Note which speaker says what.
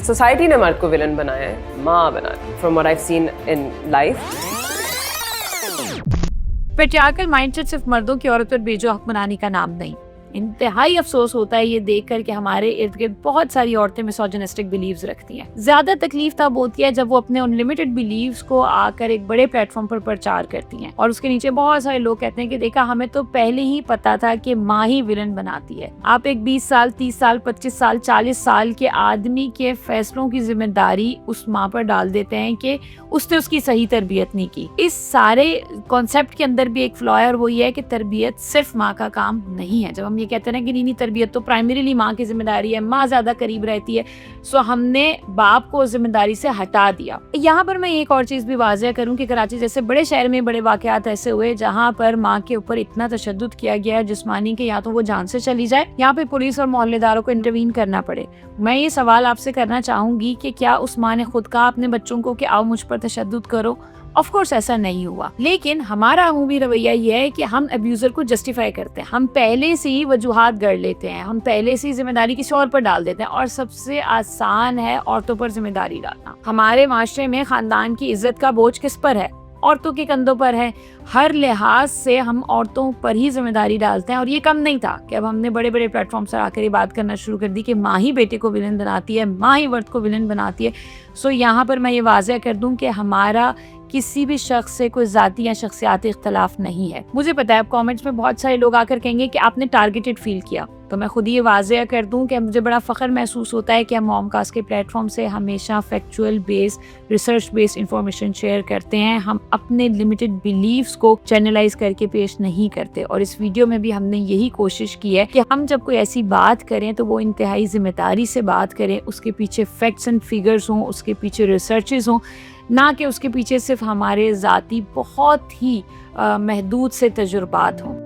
Speaker 1: Society نے مرد کو ولن بنایا ہے, ماں بنا دی, from what I have seen in life.
Speaker 2: Patriarchal mindset مردوں کی عورت پر بیجو حق بنانے کا نام نہیں. انتہائی افسوس ہوتا ہے یہ دیکھ کر کہ ہمارے ارد گرد بہت ساری عورتیں میسوجنسٹک بلیوز رکھتی ہیں. زیادہ تکلیف تب ہوتی ہے جب وہ اپنے ان لمیٹڈ بلیوز کو آ کر ایک بڑے پلیٹ فارم پر پرچار کرتی ہیں اور اس کے نیچے بہت سارے لوگ کہتے ہیں کہ دیکھا ہمیں تو پہلے ہی پتا تھا کہ ماں ہی ولن بناتی ہے. آپ ایک 20 سال 30 سال 25 سال 40 سال کے آدمی کے فیصلوں کی ذمہ داری اس ماں پر ڈال دیتے ہیں کہ اس نے اس کی صحیح تربیت نہیں کی. اس سارے کانسیپٹ کے اندر بھی ایک فلا ہے اور وہ یہ ہے کہ تربیت صرف ماں کا کام نہیں ہے. جب ہم یہ کہتے ہیں کہ نہیں تربیت تو پرائمریلی ماں کی ذمہ داری ہے, ماں زیادہ قریب رہتی ہے, سو ہم نے باپ کو ذمہ داری سے ہٹا دیا. یہاں پر میں ایک اور چیز بھی واضح کروں کہ کراچی جیسے بڑے شہر میں بڑے واقعات ایسے ہوئے جہاں پر ماں کے اوپر اتنا تشدد کیا گیا جسمانی کہ یا تو وہ جان سے چلی جائے, یہاں پہ پولیس اور محلے داروں کو انٹروین کرنا پڑے. میں یہ سوال آپ سے کرنا چاہوں گی کہ کیا اس ماں نے خود کہا اپنے بچوں کو کہ آؤ مجھ پر تشدد کرو؟ آف کورس ایسا نہیں ہوا, لیکن ہمارا عمومی رویہ یہ ہے کہ ہم ابیوزر کو جسٹیفائی کرتے ہیں, ہم پہلے سے ہی وجوہات گڑھ لیتے ہیں, ہم پہلے سے ہی ذمہ داری کسی اور پر ڈال دیتے ہیں, اور سب سے آسان ہے عورتوں پر ذمہ داری ڈالنا. ہمارے معاشرے میں خاندان کی عزت کا بوجھ کس پر ہے؟ عورتوں کے کندھوں پر ہے. ہر لحاظ سے ہم عورتوں پر ہی ذمہ داری ڈالتے ہیں, اور یہ کم نہیں تھا کہ اب ہم نے بڑے بڑے پلیٹ فارم پر آ کر یہ بات کرنا شروع کر دی کہ ماں ہی بیٹے کو ولن بناتی ہے, ماں ہی مرد کو ولن بناتی ہے. سو یہاں پر میں یہ واضح کر دوں کہ ہمارا کسی بھی شخص سے کوئی ذاتی یا شخصیاتی اختلاف نہیں ہے. مجھے پتا ہے اب کامنٹس میں بہت سارے لوگ آ کر کہیں گے کہ آپ نے ٹارگیٹڈ فیل کیا, تو میں خود ہی یہ واضح کر دوں کہ مجھے بڑا فخر محسوس ہوتا ہے کہ ہم موم کاسٹ کے پلیٹ فارم سے ہمیشہ فیکچوئل بیس ریسرچ بیس انفارمیشن شیئر کرتے ہیں. ہم اپنے لمیٹڈ بلیفز کو چینلائز کر کے پیش نہیں کرتے, اور اس ویڈیو میں بھی ہم نے یہی کوشش کی ہے کہ ہم جب کوئی ایسی بات کریں تو وہ انتہائی ذمہ داری سے بات کریں, اس کے پیچھے فیکٹس اینڈ فگرز ہوں, اس کے پیچھے ریسرچز ہوں, نہ کہ اس کے پیچھے صرف ہمارے ذاتی بہت ہی محدود سے تجربات ہوں.